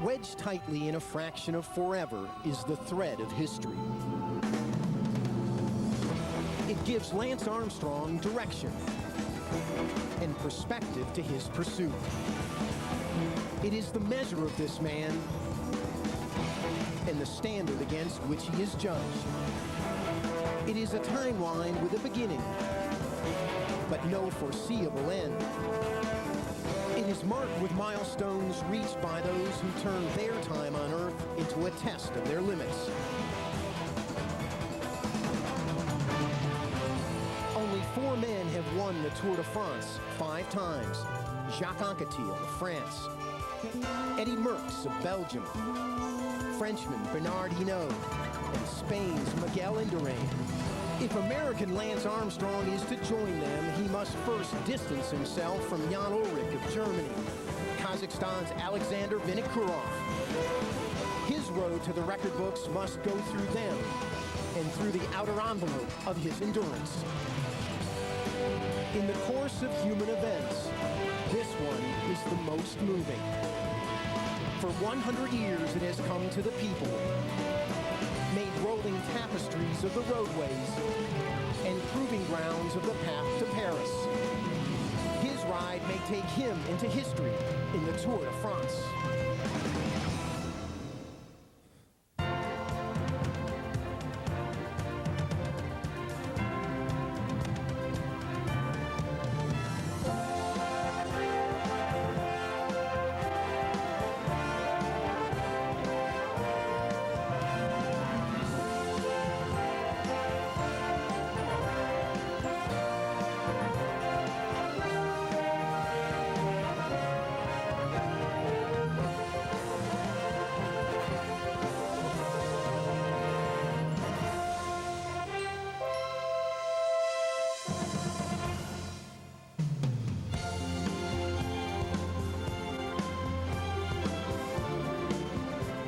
Wedged tightly in a fraction of forever is the thread of history. It gives Lance Armstrong direction and perspective to his pursuit. It is the measure of this man and the standard against which he is judged. It is a timeline with a beginning, but no foreseeable end. It is marked with milestones reached by those who turn their time on Earth into a test of their limits. Only 4 men have won the Tour de France 5 times. Jacques Anquetil of France, Eddy Merckx of Belgium, Frenchman Bernard Hinault, and Spain's Miguel Indurain. If American Lance Armstrong is to join them, he must first distance himself from Jan Ulrich of Germany, Kazakhstan's Alexander Vinikurov. His road to the record books must go through them and through the outer envelope of his endurance. In the course of human events, this one is the most moving. For 100 years it has come to the people, made rolling tapestries of the roadways and proving grounds of the path to Paris. His ride may take him into history in the Tour de France.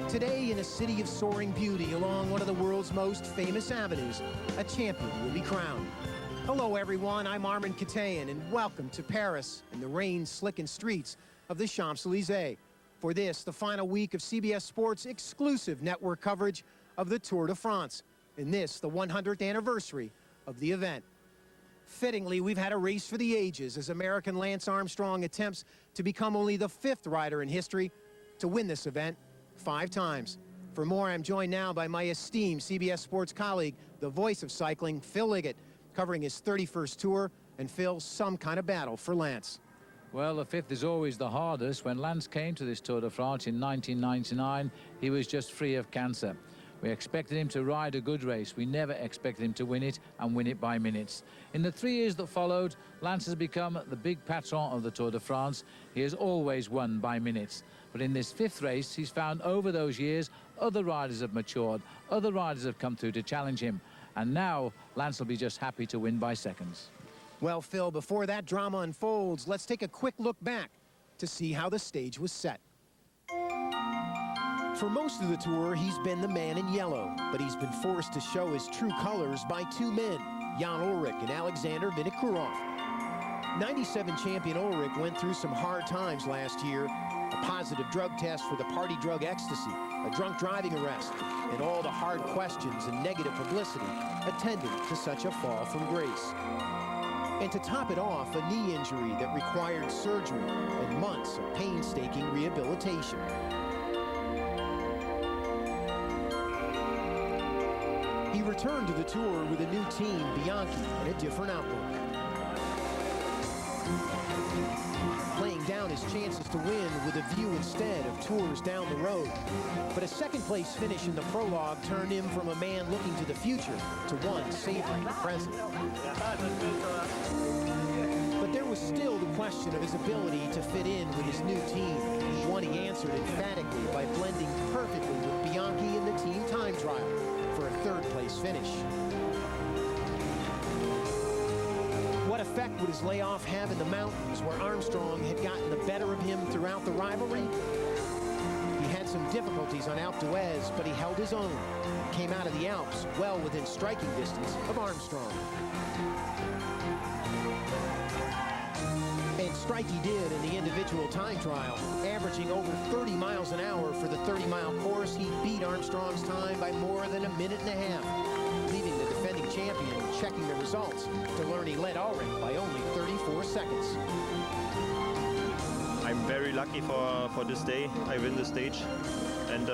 Today, in a city of soaring beauty along one of the world's most famous avenues, a champion will be crowned. Hello, everyone. I'm Armen Keteyian, and welcome to Paris and the rain-slickened streets of the Champs-Élysées. For this, the final week of CBS Sports' exclusive network coverage of the Tour de France, and this, the 100th anniversary of the event. Fittingly, we've had a race for the ages as American Lance Armstrong attempts to become only the 5th rider in history to win this event 5 times. For more, I'm joined now by my esteemed CBS Sports colleague, the voice of cycling, Phil Liggett, covering his 31st tour. And Phil, some kind of battle for Lance. Well, the 5th is always the hardest. When Lance came to this Tour de France in 1999, he was just free of cancer. We expected him to ride a good race. We never expected him to win it and win it by minutes. In the 3 years that followed, Lance has become the big patron of the Tour de France. He has always won by minutes. But in this 5th race, he's found over those years, other riders have matured, other riders have come through to challenge him. And now, Lance will be just happy to win by seconds. Well, Phil, before that drama unfolds, let's take a quick look back to see how the stage was set. For most of the tour, he's been the man in yellow, but he's been forced to show his true colors by 2 men, Jan Ulrich and Alexander Vinikurov. 97 champion Ulrich went through some hard times last year, a positive drug test for the party drug ecstasy, a drunk driving arrest, and all the hard questions and negative publicity attendant to such a fall from grace. And to top it off, a knee injury that required surgery and months of painstaking rehabilitation. He returned to the tour with a new team, Bianchi, and a different outlook. Laying down his chances to win with a view instead of tours down the road. But a second-place finish in the prologue turned him from a man looking to the future to one savoring the present. But there was still the question of his ability to fit in with his new team, one he answered emphatically by blending perfectly with Bianchi in the team time trial for a 3rd-place finish. What effect would his layoff have in the mountains where Armstrong had gotten the better of him throughout the rivalry? He had some difficulties on Alpe d'Huez, but he held his own, came out of the Alps well within striking distance of Armstrong. And strike he did in the individual time trial. Averaging over 30 miles an hour for the 30-mile course, he beat Armstrong's time by more than a minute and a half, leaving the defending champion checking the results to learn he led Ulrich by only 34 seconds. I'm very lucky for this day. I win the stage, and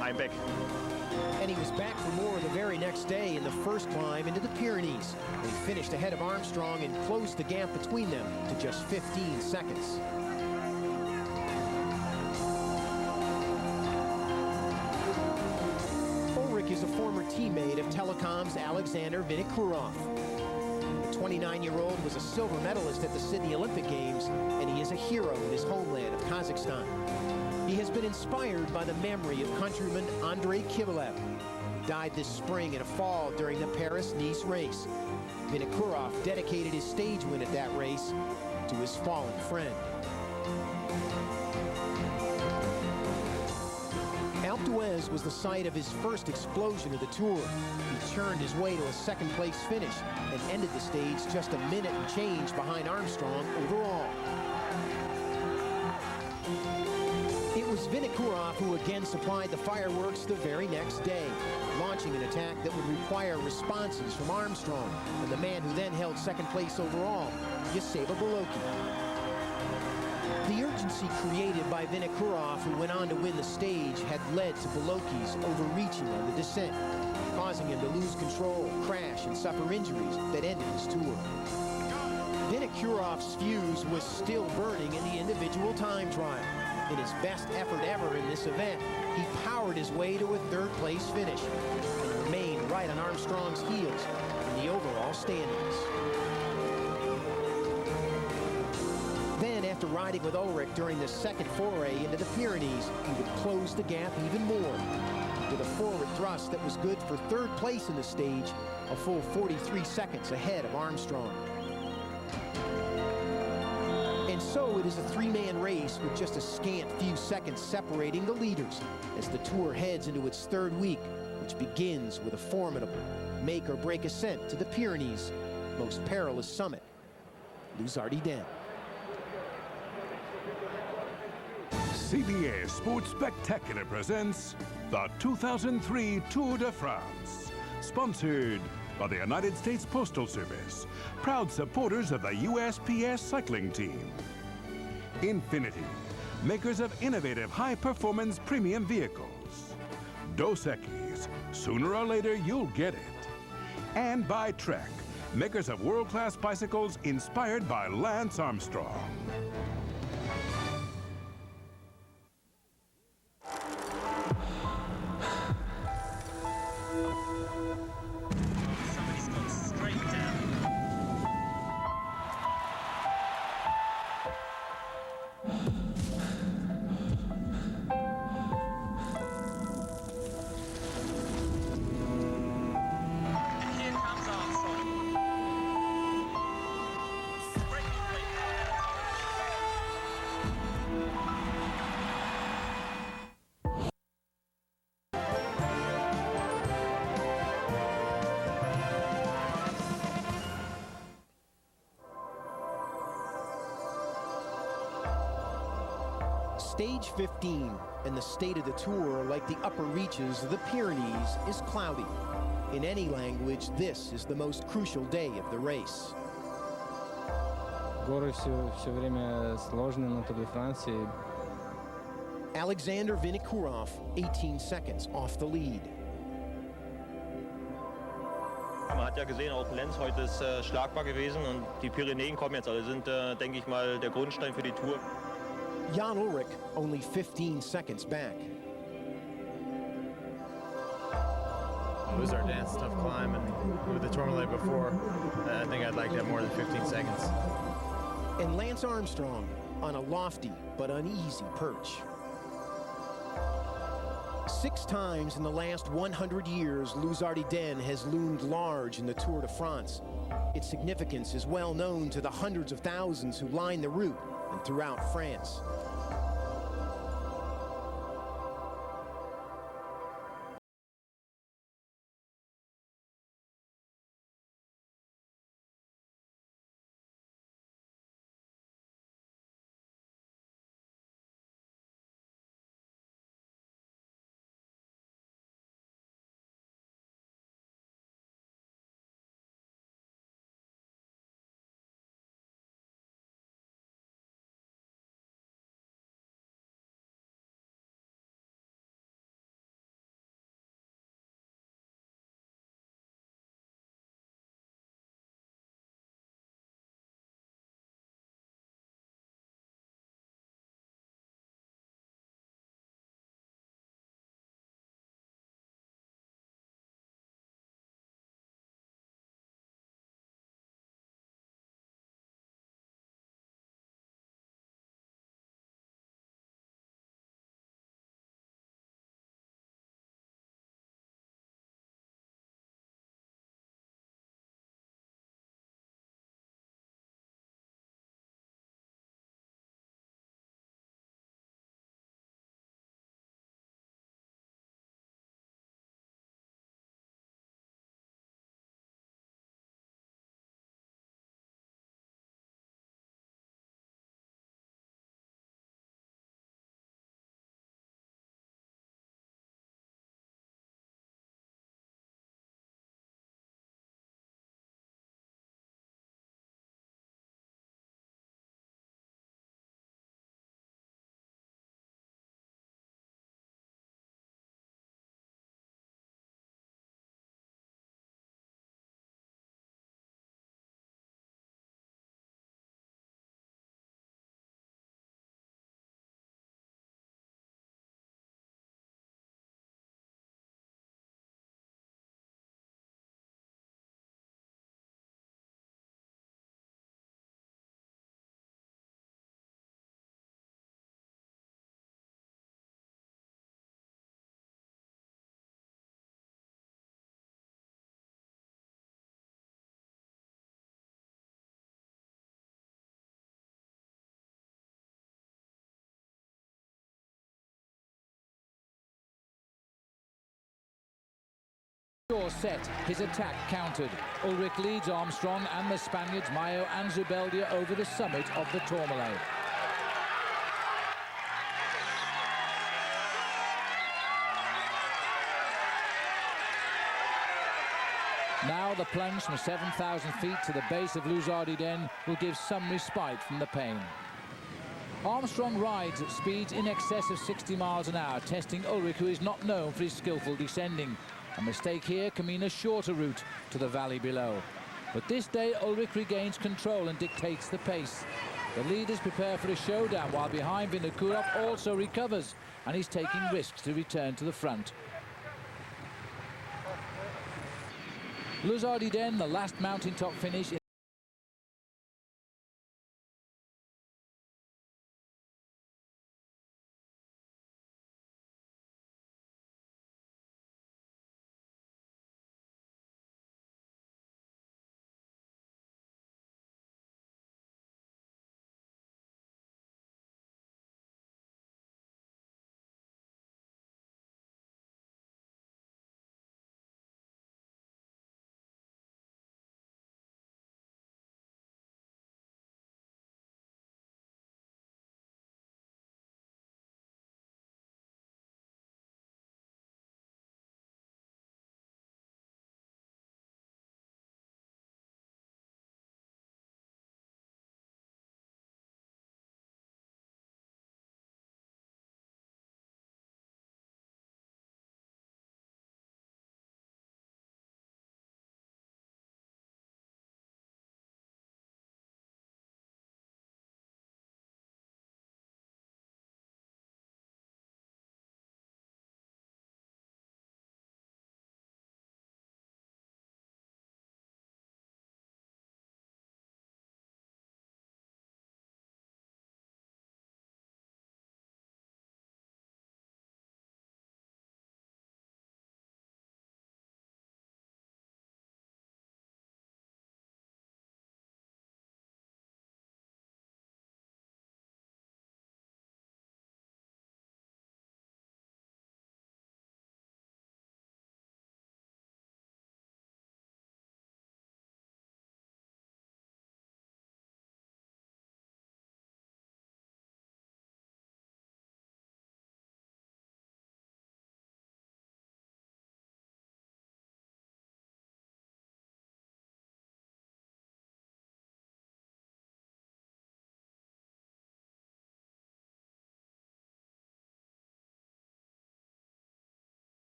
I'm back. And he was back for more the very next day in the first climb into the Pyrenees. They finished ahead of Armstrong and closed the gap between them to just 15 seconds. Ulrich is a former teammate of Telecom's Alexander Vinikurov. The 29-year-old was a silver medalist at the Sydney Olympic Games, and he is a hero in his homeland of Kazakhstan. He has been inspired by the memory of countryman Andrei Kivilev, who died this spring in a fall during the Paris-Nice race. Vinokurov dedicated his stage win at that race to his fallen friend. Alpe d'Huez was the site of his first explosion of the Tour. He churned his way to a second-place finish and ended the stage just a minute and change behind Armstrong overall. It was Vinikurov who again supplied the fireworks the very next day, launching an attack that would require responses from Armstrong and the man who then held second place overall, Voloky. The urgency created by Vinikurov, who went on to win the stage, had led to Voloky's overreaching on the descent, causing him to lose control, crash, and suffer injuries that ended his tour. Vinikurov's fuse was still burning in the individual time trial. In his best effort ever in this event, he powered his way to a third-place finish and remained right on Armstrong's heels in the overall standings. Then, after riding with Ulrich during the second foray into the Pyrenees, he would close the gap even more, with a forward thrust that was good for third place in the stage, a full 43 seconds ahead of Armstrong. And so it is a three-man race with just a scant few seconds separating the leaders as the Tour heads into its third week, which begins with a formidable make-or-break ascent to the Pyrenees' most perilous summit, Luzardi Den. CBS Sports Spectacular presents the 2003 Tour de France, sponsored by the United States Postal Service, proud supporters of the USPS cycling team. Infiniti, makers of innovative high-performance premium vehicles. Dos Equis, sooner or later you'll get it. And by Trek, makers of world-class bicycles inspired by Lance Armstrong. Stage 15 and the state of the Tour, like the upper reaches of the Pyrenees, is cloudy. In any language, this is the most crucial day of the race. Горы все время сложные на Тур де Франции. Alexander Vinikurov, 18 seconds off the lead. Man hat ja gesehen, auch Lenz heute ist schlagbar gewesen und die Pyrenäen kommen jetzt. Also sind, denke ich mal, der Grundstein für die Tour. Jan Ulrich only 15 seconds back. Luzardi Den's a tough climb, and with the Tourmalet before, I think I'd like to have more than 15 seconds. And Lance Armstrong on a lofty but uneasy perch. 6 times in the last 100 years, Luzardi Den has loomed large in the Tour de France. Its significance is well known to the hundreds of thousands who line the route and throughout France. Sure set, his attack countered. Ulrich leads Armstrong and the Spaniards Mayo and Zubeldia over the summit of the Tourmalet. Now the plunge from 7,000 feet to the base of Luzardiden will give some respite from the pain. Armstrong rides at speeds in excess of 60 miles an hour, testing Ulrich, who is not known for his skillful descending. A mistake here can mean a shorter route to the valley below. But this day Ulrich regains control and dictates the pace. The leaders prepare for a showdown, while behind Vinokurov also recovers, and he's taking risks to return to the front. Luzardiden, the last mountaintop finish.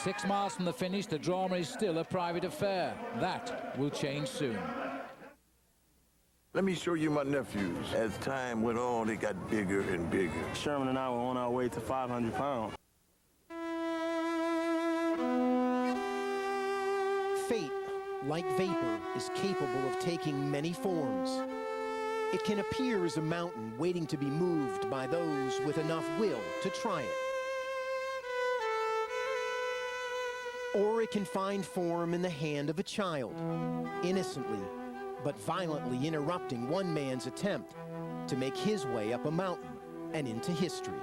"6 miles from the finish, the drama is still a private affair. That will change soon. Let me show you my nephews. As time went on, they got bigger and bigger. Sherman and I were on our way to 500 pounds. Fate, like vapor, is capable of taking many forms. It can appear as a mountain waiting to be moved by those with enough will to try it. Or it can find form in the hand of a child, innocently but violently interrupting one man's attempt to make his way up a mountain and into history.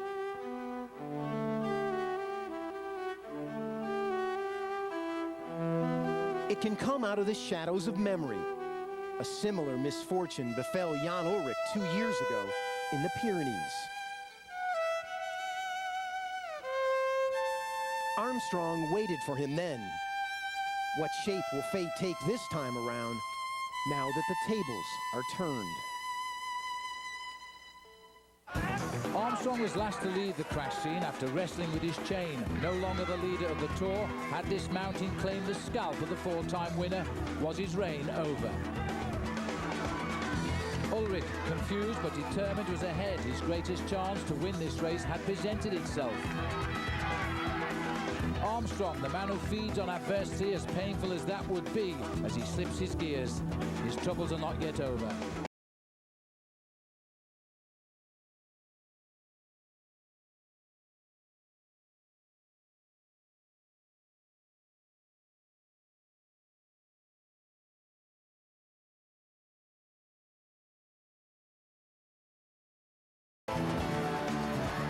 It can come out of the shadows of memory. A similar misfortune befell Jan Ulrich 2 years ago in the Pyrenees. Armstrong waited for him then. What shape will fate take this time around, now that the tables are turned? Armstrong was last to leave the crash scene after wrestling with his chain. No longer the leader of the Tour, had this mountain claimed the scalp of the 4-time winner, was his reign over. Ulrich, confused but determined, was ahead. His greatest chance to win this race had presented itself. Armstrong, the man who feeds on adversity, as painful as that would be, as he slips his gears. His troubles are not yet over.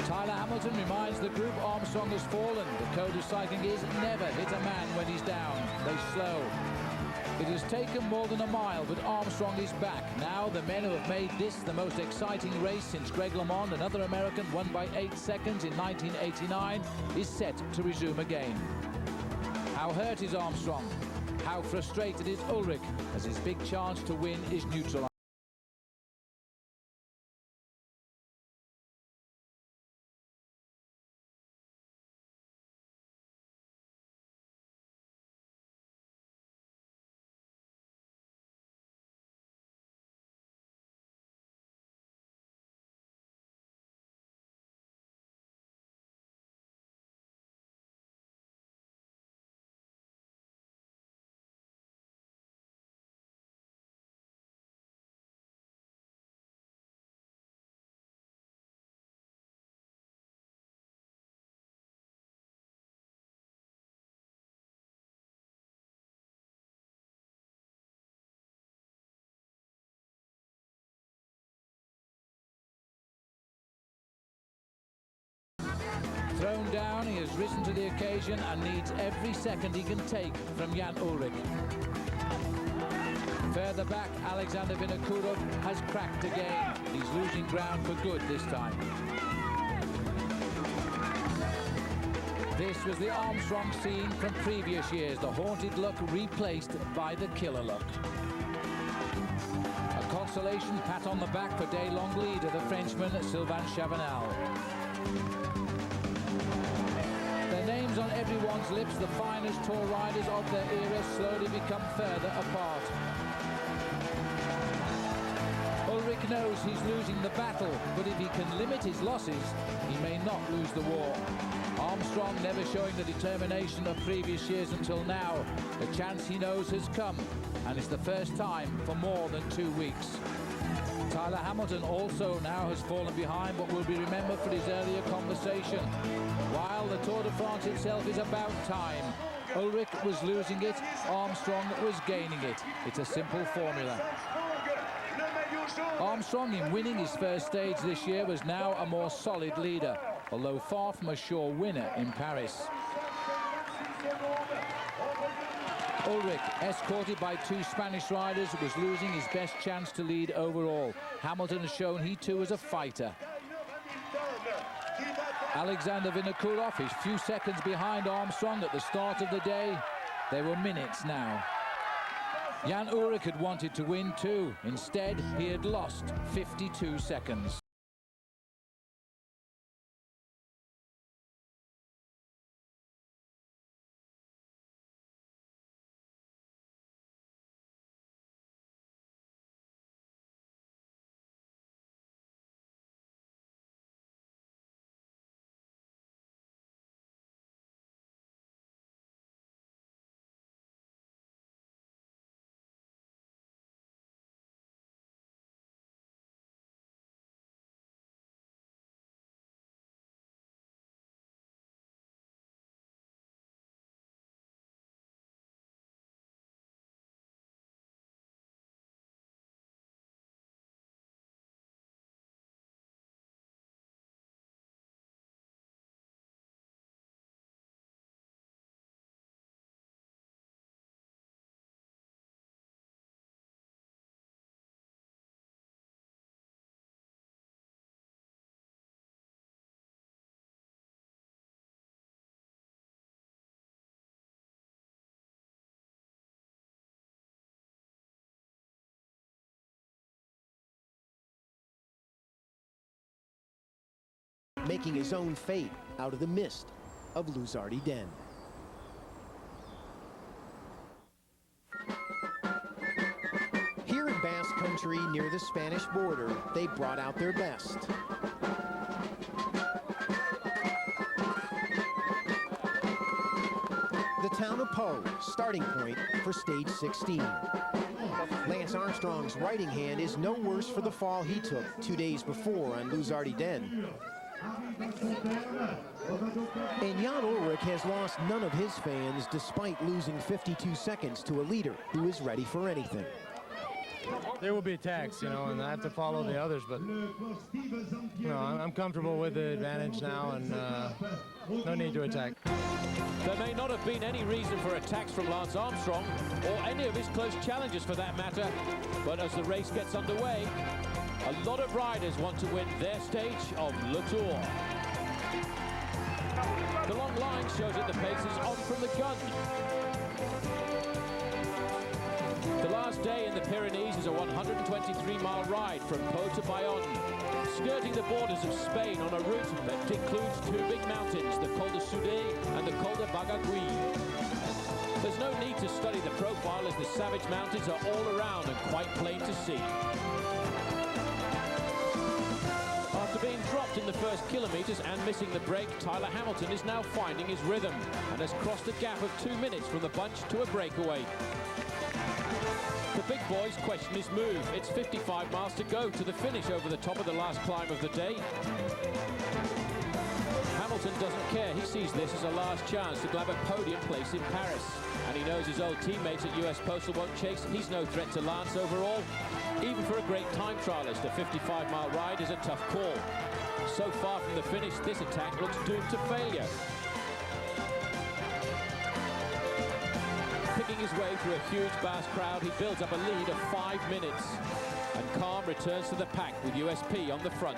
Tyler Hamilton reminds the group Armstrong has fallen. The code of cycling is never hit a man when he's down. They slow. It has taken more than a mile, but Armstrong is back. Now the men who have made this the most exciting race since Greg LeMond, another American, won by 8 seconds in 1989, is set to resume again. How hurt is Armstrong? How frustrated is Ulrich as his big chance to win is neutralized? Thrown down, he has risen to the occasion and needs every second he can take from Jan Ulrich. Further back, Alexander Vinokurov has cracked again. He's losing ground for good this time. This was the Armstrong seen from previous years, the haunted luck replaced by the killer luck. A consolation pat on the back for day-long leader, the Frenchman Sylvain Chavanel. Their names on everyone's lips, the finest Tour riders of their era slowly become further apart. Ulrich knows he's losing the battle, but if he can limit his losses, he may not lose the war. Armstrong never showing the determination of previous years until now. The chance he knows has come, and it's the first time for more than 2 weeks. Tyler Hamilton also now has fallen behind, but will be remembered for his earlier conversation. While the Tour de France itself is about time, Ulrich was losing it, Armstrong was gaining it. It's a simple formula. Armstrong, in winning his first stage this year, was now a more solid leader, although far from a sure winner in Paris. Ulrich, escorted by 2 Spanish riders, was losing his best chance to lead overall. Hamilton has shown he too is a fighter. Alexander Vinokurov is few seconds behind Armstrong at the start of the day. They were minutes now. Jan Ulrich had wanted to win too. Instead, he had lost 52 seconds. Making his own fate out of the mist of Luzardi-Den. Here in Basque Country, century near the Spanish border, they brought out their best. The town of Po, starting point for stage 16. Lance Armstrong's writing hand is no worse for the fall he took 2 days before on Luzardi-Den. And Jan Ulrich has lost none of his fans despite losing 52 seconds to a leader who is ready for anything. There will be attacks, you know, and I have to follow the others, but, you know, I'm comfortable with the advantage now, and no need to attack. There may not have been any reason for attacks from Lance Armstrong, or any of his close challengers for that matter, but as the race gets underway, a lot of riders want to win their stage of Le Tour. The long line shows that the pace is on from the gun. The last day in the Pyrenees is a 123-mile ride from Po to Bayonne, skirting the borders of Spain on a route that includes two big mountains, the Col de Soudé and the Col de Bagagui. There's no need to study the profile as the savage mountains are all around and quite plain to see. After being dropped in the first kilometres and missing the break, Tyler Hamilton is now finding his rhythm and has crossed a gap of 2 minutes from the bunch to a breakaway. The big boys question his move. It's 55 miles to go to the finish over the top of the last climb of the day. Hamilton doesn't care. He sees this as a last chance to grab a podium place in Paris. And he knows his old teammates at US Postal won't chase. He's no threat to Lance overall. Even for a great time trialist, a 55-mile ride is a tough call. So far from the finish, this attack looks doomed to failure. Picking his way through a huge Basque crowd, he builds up a lead of 5 minutes. And calm returns to the pack with USP on the front.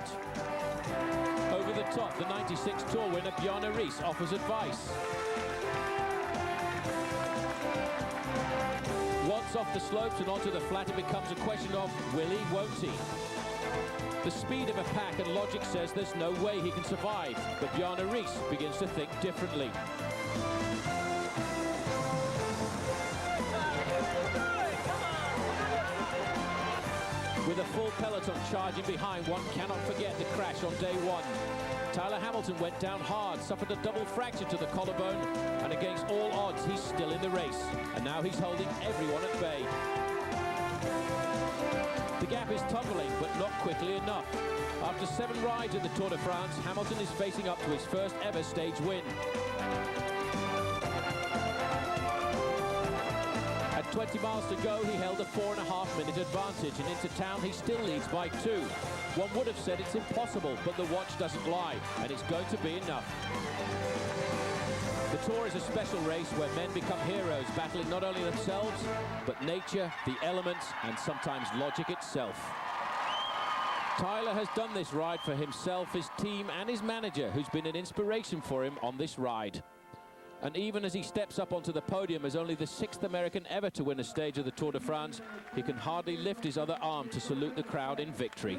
Over the top, the 96 Tour winner Bjarne Riis offers advice. Once off the slopes and onto the flat, it becomes a question of will he, won't he? The speed of a pack and logic says there's no way he can survive, but Bjarne Riis begins to think differently. With a full peloton charging behind, one cannot forget the crash on day one. Tyler Hamilton went down hard, suffered a double fracture to the collarbone, and against all odds, he's still in the race. And now he's holding everyone at bay. The gap is tumbling, but not quickly enough. After 7 rides at the Tour de France, Hamilton is facing up to his first ever stage win. At 20 miles to go, he held a 4.5-minute advantage, and into town he still leads by 2. One would have said it's impossible, but the watch doesn't lie, and it's going to be enough. The Tour is a special race where men become heroes, battling not only themselves, but nature, the elements, and sometimes logic itself. Tyler has done this ride for himself, his team, and his manager, who's been an inspiration for him on this ride. And even as he steps up onto the podium as only the 6th American ever to win a stage of the Tour de France, he can hardly lift his other arm to salute the crowd in victory.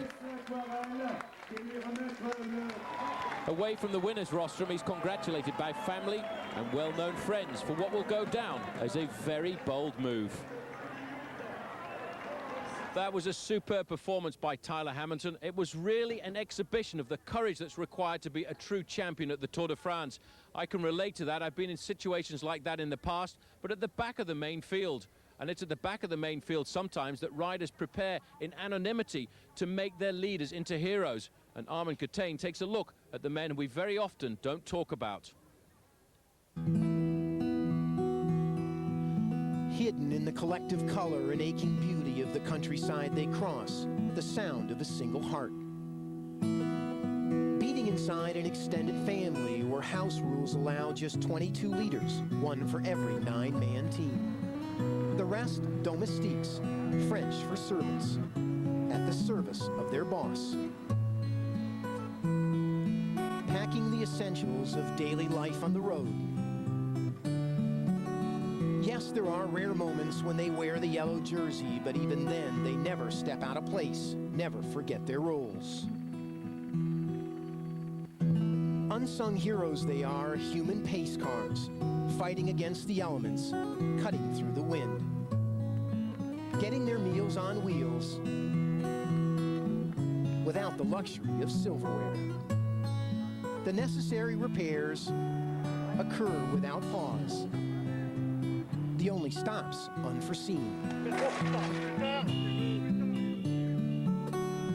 Away from the winner's rostrum, he's congratulated by family and well-known friends for what will go down as a very bold move. That was a superb performance by Tyler Hamilton. It was really an exhibition of the courage that's required to be a true champion at the Tour de France. I can relate to that. I've been in situations like that in the past, but at the back of the main field. And it's at the back of the main field sometimes that riders prepare in anonymity to make their leaders into heroes. And Armen Keteyian takes a look at the men we very often don't talk about. Hidden in the collective color and aching beauty of the countryside they cross, the sound of a single heart. Beating inside an extended family where house rules allow just 22 leaders, one for every 9-man team. The rest, domestiques, French for servants, at the service of their boss. Packing the essentials of daily life on the road. Yes, there are rare moments when they wear the yellow jersey, but even then, they never step out of place, never forget their roles. Unsung heroes they are, human pace cars, fighting against the elements, cutting through the wind. getting their meals on wheels without the luxury of silverware. The necessary repairs occur without pause. The only stops unforeseen.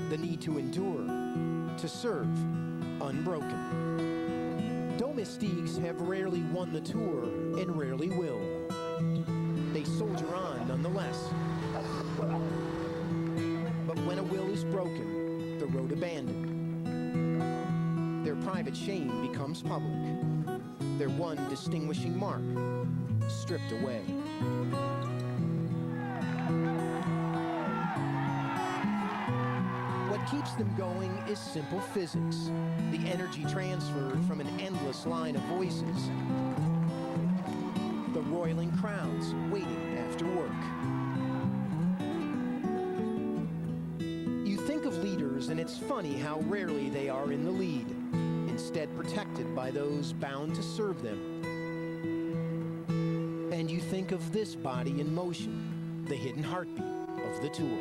The need to endure, to serve, unbroken. Domestiques have rarely won the Tour and rarely will. They soldier on nonetheless. But when a will is broken, the road abandoned. Their private shame becomes public. Their one distinguishing mark stripped away. What keeps them going is simple physics, the energy transferred from an endless line of voices, the roiling crowds waiting after work. You think of leaders, and it's funny how rarely they are in the lead, instead protected by those bound to serve them. And you think of this body in motion, the hidden heartbeat of the Tour.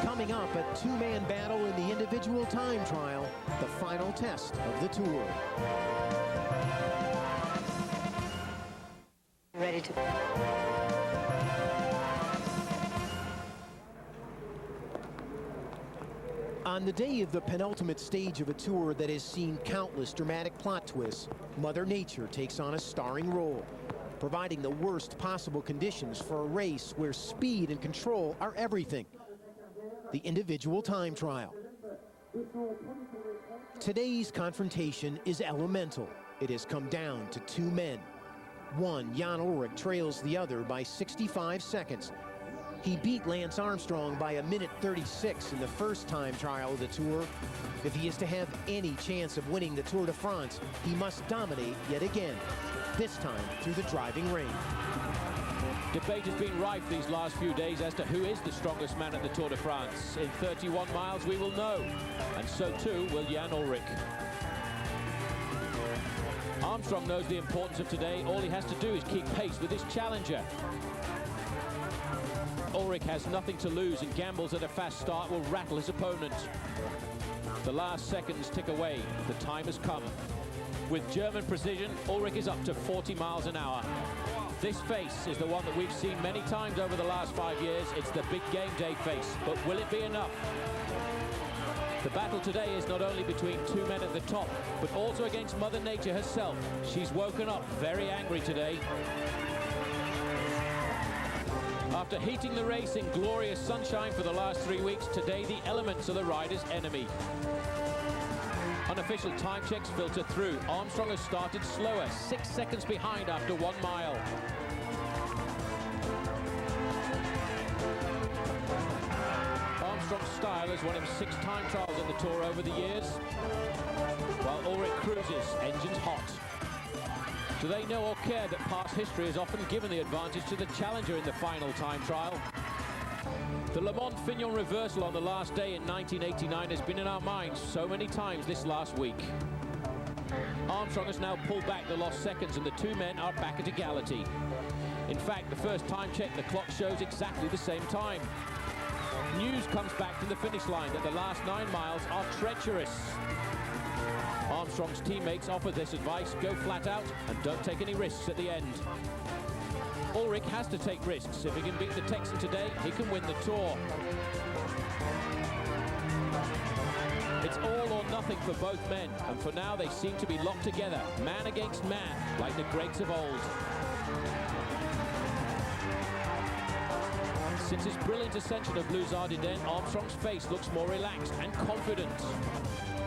Coming up, a two-man battle in the individual time trial, the final test of the Tour. Ready to... On the day of the penultimate stage of a tour that has seen countless dramatic plot twists, Mother Nature takes on a starring role, providing the worst possible conditions for a race where speed and control are everything. The individual time trial. Today's confrontation is elemental. It has come down to two men. One, Jan Ulrich, trails the other by 65 seconds. He beat Lance Armstrong by 1:36 in the first time trial of the Tour. If he is to have any chance of winning the Tour de France, he must dominate yet again, this time through the driving rain. Debate has been rife these last few days as to who is the strongest man at the Tour de France. In 31 miles we will know, and so too will Jan Ulrich. Armstrong knows the importance of today. All he has to do is keep pace with his challenger. Ulrich has nothing to lose and gambles that a fast start will rattle his opponent. The last seconds tick away. The time has come. With German precision, Ulrich is up to 40 miles an hour. This face is the one that we've seen many times over the last 5 years. It's the big game day face, but will it be enough? The battle today is not only between two men at the top, but also against Mother Nature herself. She's woken up very angry today. After heating the race in glorious sunshine for the last 3 weeks, today the elements are the rider's enemy. Unofficial time checks filter through. Armstrong has started slower, 6 seconds behind after 1 mile. Armstrong's style has won him 6 time trials on the Tour over the years, while Ulrich cruises, engines hot. Do they know or care that past history has often given the advantage to the challenger in the final time trial? The Le Mans Fignon reversal on the last day in 1989 has been in our minds so many times this last week. Armstrong has now pulled back the lost seconds and the two men are back at equality. In fact, the first time check, the clock shows exactly the same time. News comes back from the finish line that the last 9 miles are treacherous. Armstrong's teammates offer this advice: go flat out and don't take any risks at the end. Ulrich has to take risks. If he can beat the Texan today, he can win the Tour. It's all or nothing for both men, and for now they seem to be locked together, man against man, like the greats of old. Since his brilliant ascension of Blues Ardennes, Armstrong's face looks more relaxed and confident.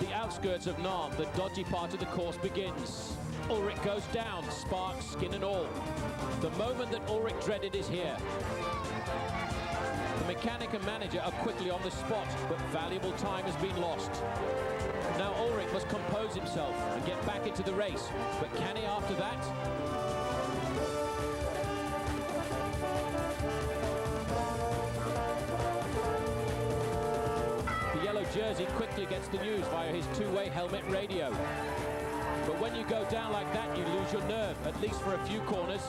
The outskirts of Nantes, the dodgy part of the course, begins. Ulrich goes down, sparks, skin and all. The moment that Ulrich dreaded is here. The mechanic and manager are quickly on the spot, but valuable time has been lost. Now Ulrich must compose himself and get back into the race, but can he after that? The yellow jersey quickly gets the news via his two-way helmet radio. But when you go down like that, you lose your nerve, at least for a few corners.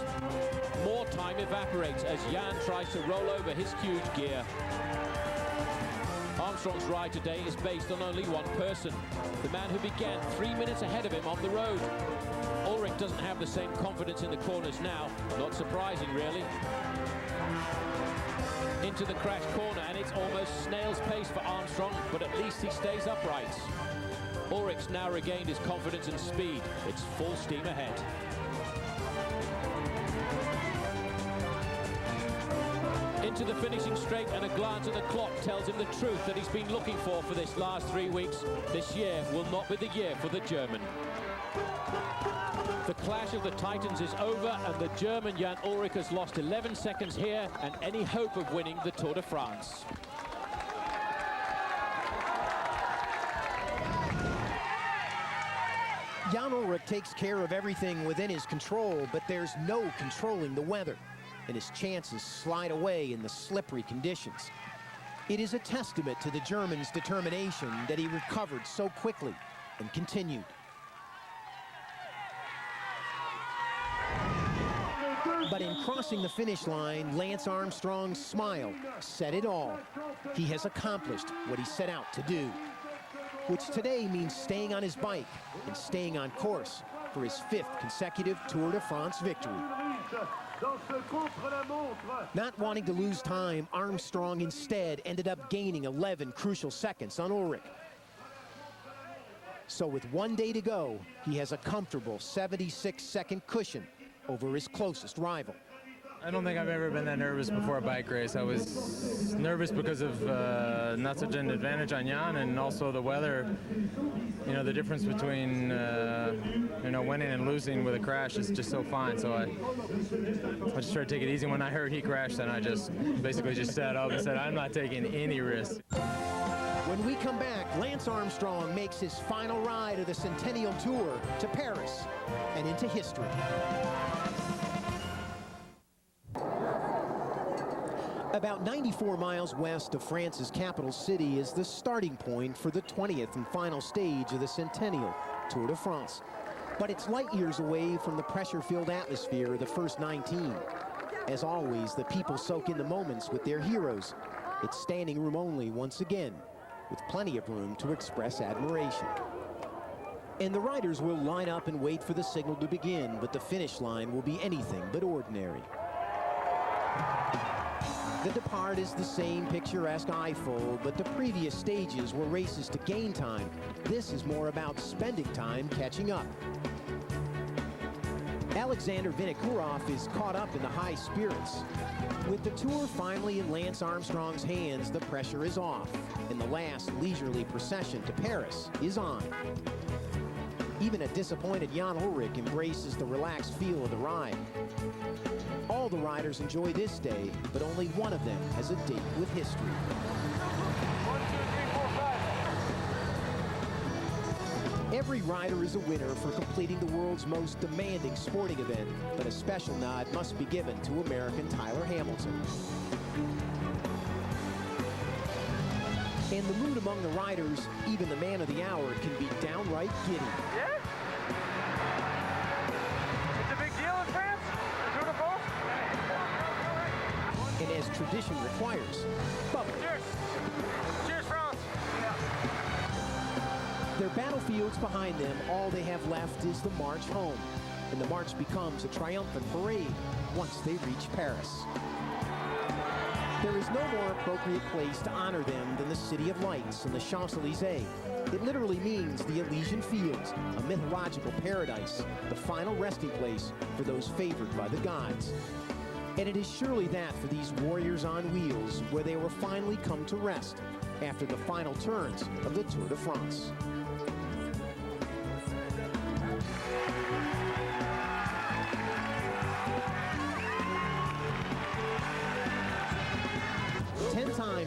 More time evaporates as Jan tries to roll over his huge gear. Armstrong's ride today is based on only one person, the man who began 3 minutes ahead of him on the road. Ulrich doesn't have the same confidence in the corners now, not surprising really. Into the crash corner, and it's almost snail's pace for Armstrong, but at least he stays upright. Ulrich's now regained his confidence and speed. It's full steam ahead. Into the finishing straight, and a glance at the clock tells him the truth that he's been looking for this last 3 weeks. This year will not be the year for the German. The clash of the Titans is over, and the German Jan Ulrich has lost 11 seconds here and any hope of winning the Tour de France. Jan Ulrich takes care of everything within his control, but there's no controlling the weather, and his chances slide away in the slippery conditions. It is a testament to the German's determination that he recovered so quickly and continued. But in crossing the finish line, Lance Armstrong's smile said it all. He has accomplished what he set out to do, which today means staying on his bike and staying on course for his 5th consecutive Tour de France victory. Not wanting to lose time, Armstrong instead ended up gaining 11 crucial seconds on Ulrich. So with 1 day to go, he has a comfortable 76-second cushion over his closest rival. I don't think I've ever been that nervous before a bike race. I was nervous because of not such an advantage on Jan, and also the weather. You know, the difference between winning and losing with a crash is just so fine. So I just tried to take it easy. When I heard he crashed, then I just basically just sat up and said, I'm not taking any risk. When we come back, Lance Armstrong makes his final ride of the Centennial Tour to Paris and into history. About 94 miles west of France's capital city is the starting point for the 20th and final stage of the Centennial Tour de France. But it's light years away from the pressure-filled atmosphere of the first 19. As always, the people soak in the moments with their heroes. It's standing room only once again, with plenty of room to express admiration. And the riders will line up and wait for the signal to begin, but the finish line will be anything but ordinary. The depart is the same picturesque eyeful, but the previous stages were races to gain time. This is more about spending time catching up. Alexander Vinikurov is caught up in the high spirits. With the Tour finally in Lance Armstrong's hands, the pressure is off, and the last leisurely procession to Paris is on. Even a disappointed Jan Ulrich embraces the relaxed feel of the ride. All the riders enjoy this day, but only one of them has a date with history. 1, 2, 3, 4, 5. Every rider is a winner for completing the world's most demanding sporting event, but a special nod must be given to American Tyler Hamilton. And the mood among the riders, even the man of the hour, can be downright giddy. Yeah? It's a big deal in France? Tour de France? And as tradition requires, bubble. Cheers! Cheers, France! Their battlefields behind them, all they have left is the march home. And the march becomes a triumphant parade once they reach Paris. There is no more appropriate place to honor them than the City of Lights and the Champs-Élysées. It literally means the Elysian Fields, a mythological paradise, the final resting place for those favored by the gods. And it is surely that for these warriors on wheels, where they will finally come to rest after the final turns of the Tour de France.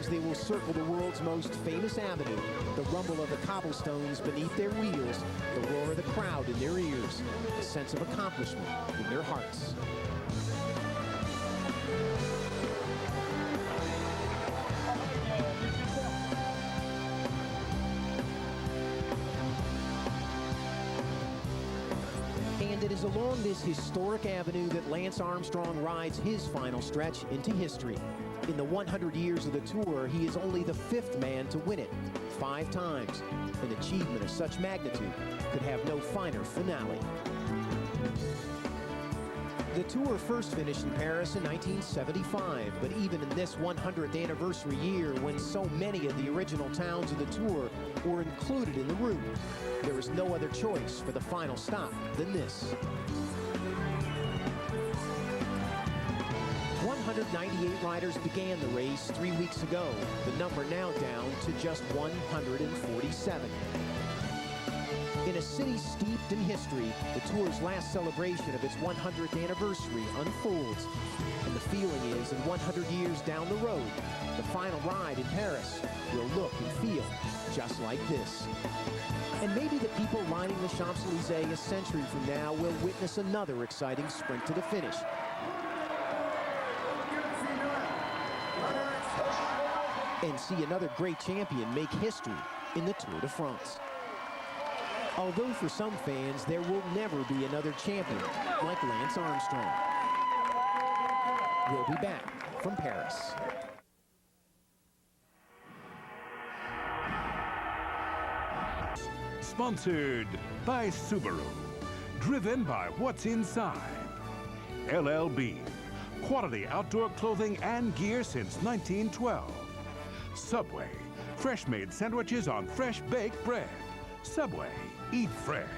They will circle the world's most famous avenue, the rumble of the cobblestones beneath their wheels, the roar of the crowd in their ears, a sense of accomplishment in their hearts. And it is along this historic avenue that Lance Armstrong rides his final stretch into history. In the 100 years of the Tour, he is only the 5th man to win it 5 times. An achievement of such magnitude could have no finer finale. The Tour first finished in Paris in 1975, but even in this 100th anniversary year, when so many of the original towns of the Tour were included in the route, there is no other choice for the final stop than this. 198 riders began the race 3 weeks ago, the number now down to just 147. In a city steeped in history, the Tour's last celebration of its 100th anniversary unfolds. And the feeling is, in 100 years down the road, the final ride in Paris will look and feel just like this. And maybe the people lining the Champs-Élysées a century from now will witness another exciting sprint to the finish. And see another great champion make history in the Tour de France. Although for some fans, there will never be another champion like Lance Armstrong. We'll be back from Paris. Sponsored by Subaru. Driven by what's inside. LLB. Quality outdoor clothing and gear since 1912. Subway. Fresh-made sandwiches on fresh baked bread. Subway. Eat fresh.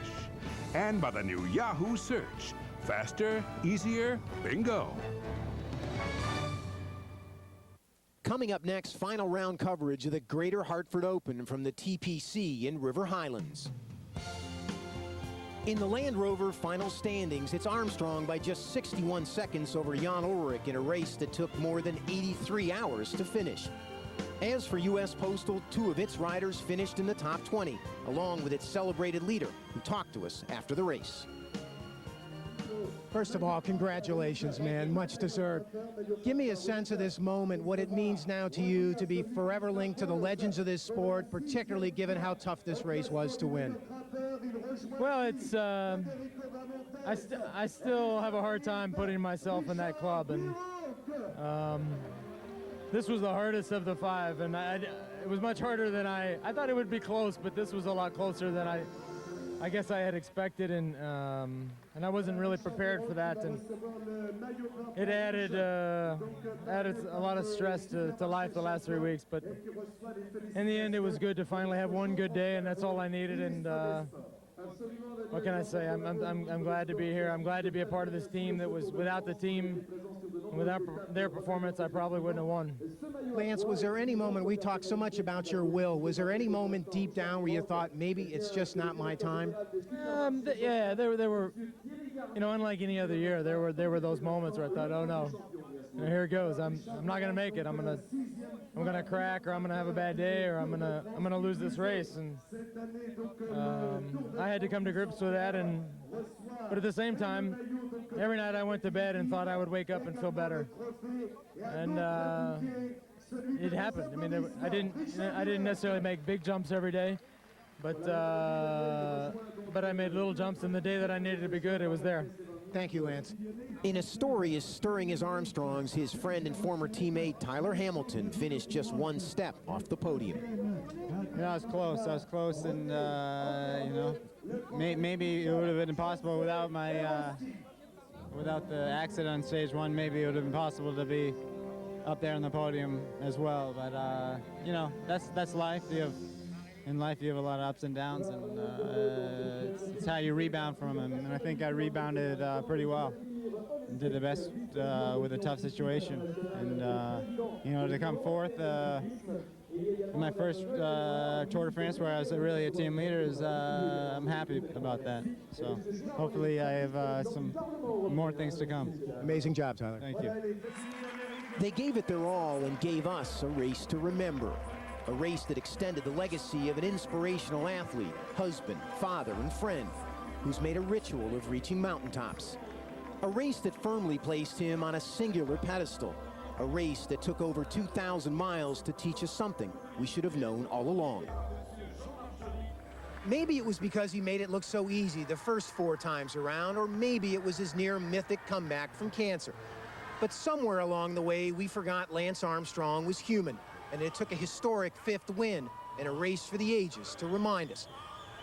And by the new Yahoo Search. Faster, easier, bingo. Coming up next, final round coverage of the Greater Hartford Open from the TPC in River Highlands. In the Land Rover final standings, it's Armstrong by just 61 seconds over Jan Ulrich in a race that took more than 83 hours to finish. As for U.S. Postal, 2 of its riders finished in the top 20, along with its celebrated leader, who talked to us after the race. First of all, congratulations, man. Much deserved. Give me a sense of this moment, what it means now to you to be forever linked to the legends of this sport, particularly given how tough this race was to win. Well, it's I still have a hard time putting myself in that club, and this was the hardest of the 5, and it was much harder than I thought it would be close, but this was a lot closer than I guess I had expected, and I wasn't really prepared for that, and it added a lot of stress to life the last 3 weeks. But in the end, it was good to finally have one good day, and that's all I needed. And what can I say? I'm glad to be here. I'm glad to be a part of this team that was without the team. Without their performance, I probably wouldn't have won. Lance, was there any moment, we talked so much about your will, was there any moment deep down where you thought, maybe it's just not my time? Yeah, there were, you know, unlike any other year, there were those moments where I thought, oh no, here it goes. I'm not gonna make it. I'm gonna crack, or I'm gonna have a bad day, or I'm gonna lose this race. And I had to come to grips with that. But at the same time, every night I went to bed and thought I would wake up and feel better. And it happened. I mean, I didn't necessarily make big jumps every day, but I made little jumps, and the day that I needed to be good, it was there. Thank you, Lance. In a story as stirring as Armstrong's, his friend and former teammate Tyler Hamilton finished just 1 step off the podium. Yeah, I was close, and you know, maybe it would have been impossible without the accident on stage 1. Maybe it would have been possible to be up there on the podium as well. But you know, that's life. In life, you have a lot of ups and downs, and it's how you rebound from them. And I think I rebounded pretty well and did the best with a tough situation. And you know, to come fourth in my first Tour de France, where I was really a team leader, I'm happy about that. So hopefully I have some more things to come. Amazing job, Tyler. Thank you. They gave it their all and gave us a race to remember. A race that extended the legacy of an inspirational athlete, husband, father, and friend, who's made a ritual of reaching mountaintops. A race that firmly placed him on a singular pedestal. A race that took over 2,000 miles to teach us something we should have known all along. Maybe it was because he made it look so easy the first 4 times around, or maybe it was his near mythic comeback from cancer. But somewhere along the way, we forgot Lance Armstrong was human, and it took a historic 5th win in a race for the ages to remind us.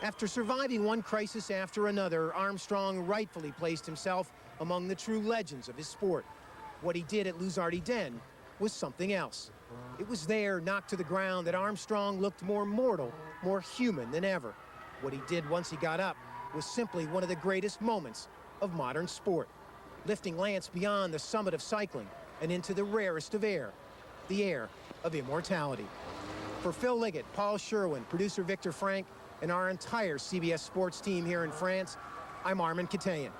After surviving one crisis after another, Armstrong rightfully placed himself among the true legends of his sport. What he did at Luzardi-Den was something else. It was there, knocked to the ground, that Armstrong looked more mortal, more human than ever. What he did once he got up was simply one of the greatest moments of modern sport, lifting Lance beyond the summit of cycling and into the rarest of air, the air of immortality. For Phil Liggett, Paul Sherwin, producer Victor Frank, and our entire CBS Sports team here in France, I'm Armen Keteyian.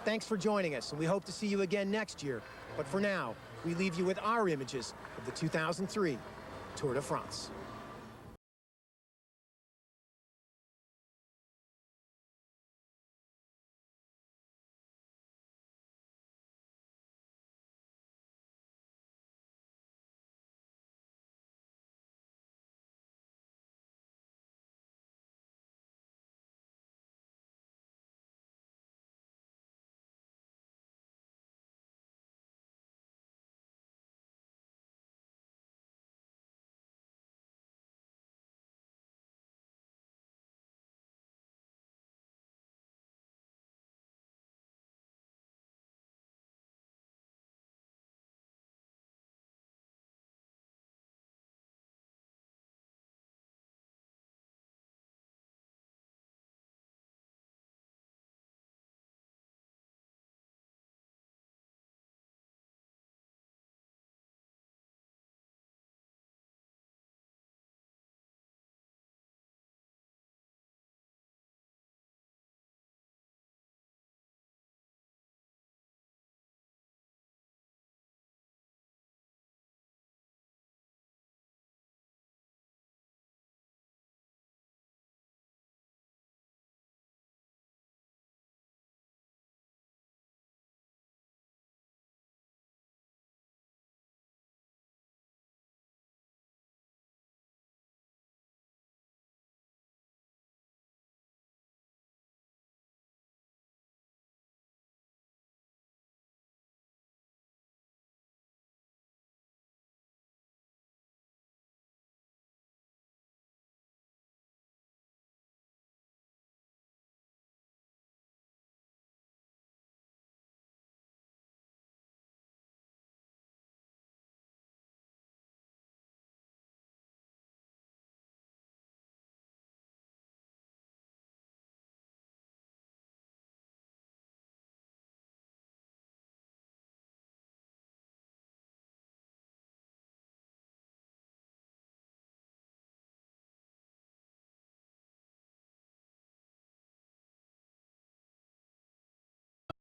Thanks for joining us, and we hope to see you again next year. But for now, we leave you with our images of the 2003 Tour de France.